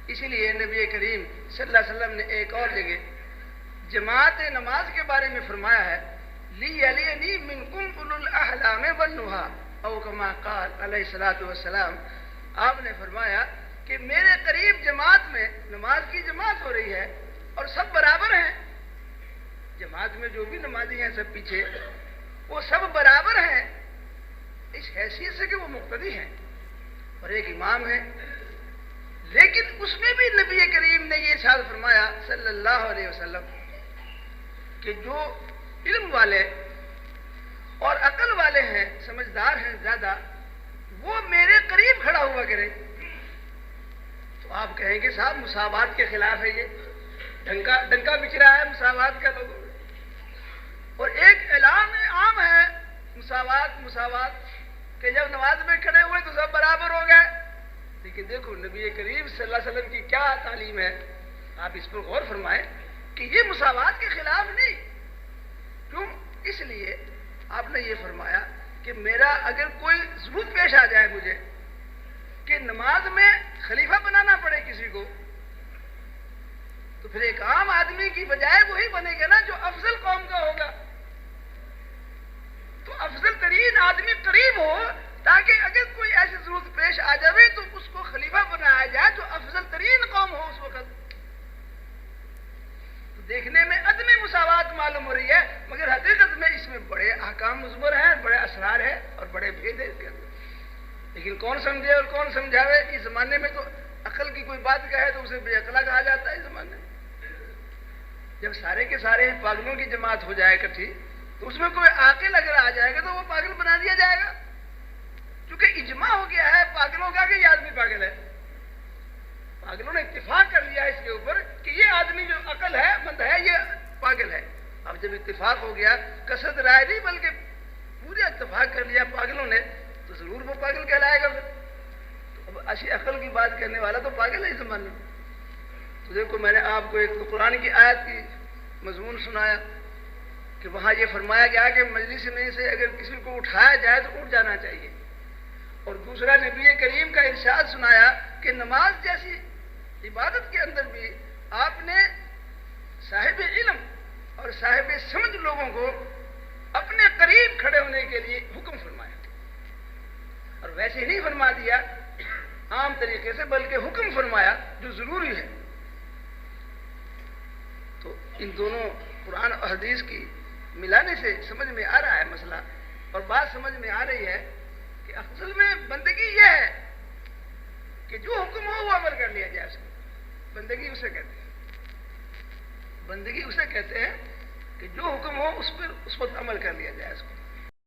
اسی لیے نبی کریم صلی اللہ علیہ وسلم نے ایک اور جگہ جماعت نماز کے بارے میں فرمایا ہے لِيَلِيَنِي مِنْكُمْ أُولُو الْأَحْلَامِ وَالنُّهَىٰ او کما قال علیہ الصلوۃ والسلام. آپ نے فرمایا کہ میرے قریب جماعت میں نماز کی جماعت ہو رہی ہے اور سب برابر ہیں. جماعت میں جو بھی نمازی ہیں سب پیچھے وہ سب برابر ہیں اس حیثیت سے کہ وہ مقتدی ہیں اور ایک امام ہے. لیکن اس میں بھی نبی کریم نے یہ ارشاد فرمایا صلی اللہ علیہ وسلم کہ جو علم والے اور عقل والے ہیں سمجھدار ہیں زیادہ وہ میرے قریب کھڑا ہوا کرے. تو آپ کہیں گے صاحب مساوات کے خلاف ہے یہ ڈنکا بچ رہا ہے مساوات کا لوگوں میں. اور ایک اعلان عام ہے مساوات کہ جب نماز میں کھڑے ہوئے تو سب برابر ہو گئے. لیکن دیکھو نبی کریم صلی اللہ علیہ وسلم کی کیا تعلیم ہے. آپ اس پر غور فرمائیں کہ یہ مساوات کے خلاف نہیں. کیوں؟ اس لیے آپ نے یہ فرمایا کہ میرا اگر کوئی ضرورت پیش آ جائے مجھے کہ نماز میں خلیفہ بنانا پڑے کسی کو تو پھر ایک عام آدمی کی بجائے وہی بنے گا نا جو افضل قوم کا ہوگا. تو افضل ترین آدمی قریب ہو تاکہ اگر کوئی ایسی ضرورت پیش آ جائے تو اس کو خلیفہ بنایا جائے جو افضل ترین قوم ہو اس وقت. تو دیکھنے میں عدم مساوات معلوم ہو رہی ہے مگر حقیقت میں اس میں بڑے احکام مضمر ہیں بڑے اسرار ہیں اور بڑے بھید ہیں اس کے اندر. لیکن کون سمجھے اور کون سمجھاوے. اس زمانے میں تو عقل کی کوئی بات کہے تو اسے بے عقلا کہا جاتا ہے. اس زمانے میں جب سارے کے سارے پاگلوں کی جماعت ہو جائے اکٹھی تو اس میں کوئی عاقل اگر آ جائے گا تو وہ پاگل بنا دیا جائے گا. کیونکہ اجماع ہو گیا ہے پاگلوں کا کہ یہ آدمی پاگل ہے. پاگلوں نے اتفاق کر لیا اس کے اوپر کہ یہ آدمی جو عقل ہے مند ہے یہ پاگل ہے. اب جب اتفاق ہو گیا کثرت رائے نہیں بلکہ پورے اتفاق کر لیا پاگلوں نے تو ضرور وہ پاگل کہلائے گا. تو اب ایسی عقل کی بات کرنے والا تو پاگل ہے اس زمانے میں. تو دیکھو میں نے آپ کو ایک تو قرآن کی آیت کی مضمون سنایا کہ وہاں یہ فرمایا گیا کہ مجلس میں سے اگر کسی کو اٹھایا جائے تو اٹھ جانا چاہیے. اور دوسرا نبی کریم کا ارشاد سنایا کہ نماز جیسی عبادت کے اندر بھی آپ نے صاحب علم اور صاحب سمجھ لوگوں کو اپنے قریب کھڑے ہونے کے لیے حکم فرمایا. اور ویسے ہی نہیں فرما دیا عام طریقے سے بلکہ حکم فرمایا جو ضروری ہے. تو ان دونوں قرآن اور حدیث کی ملانے سے سمجھ میں آ رہا ہے مسئلہ اور بات سمجھ میں آ رہی ہے کہ اصل میں بندگی یہ ہے کہ جو حکم ہو وہ عمل کر لیا جائے. اس کو بندگی اسے کہتے ہیں. بندگی اسے کہتے ہیں کہ جو حکم ہو اس پر اس وقت عمل کر لیا جائے. اس کو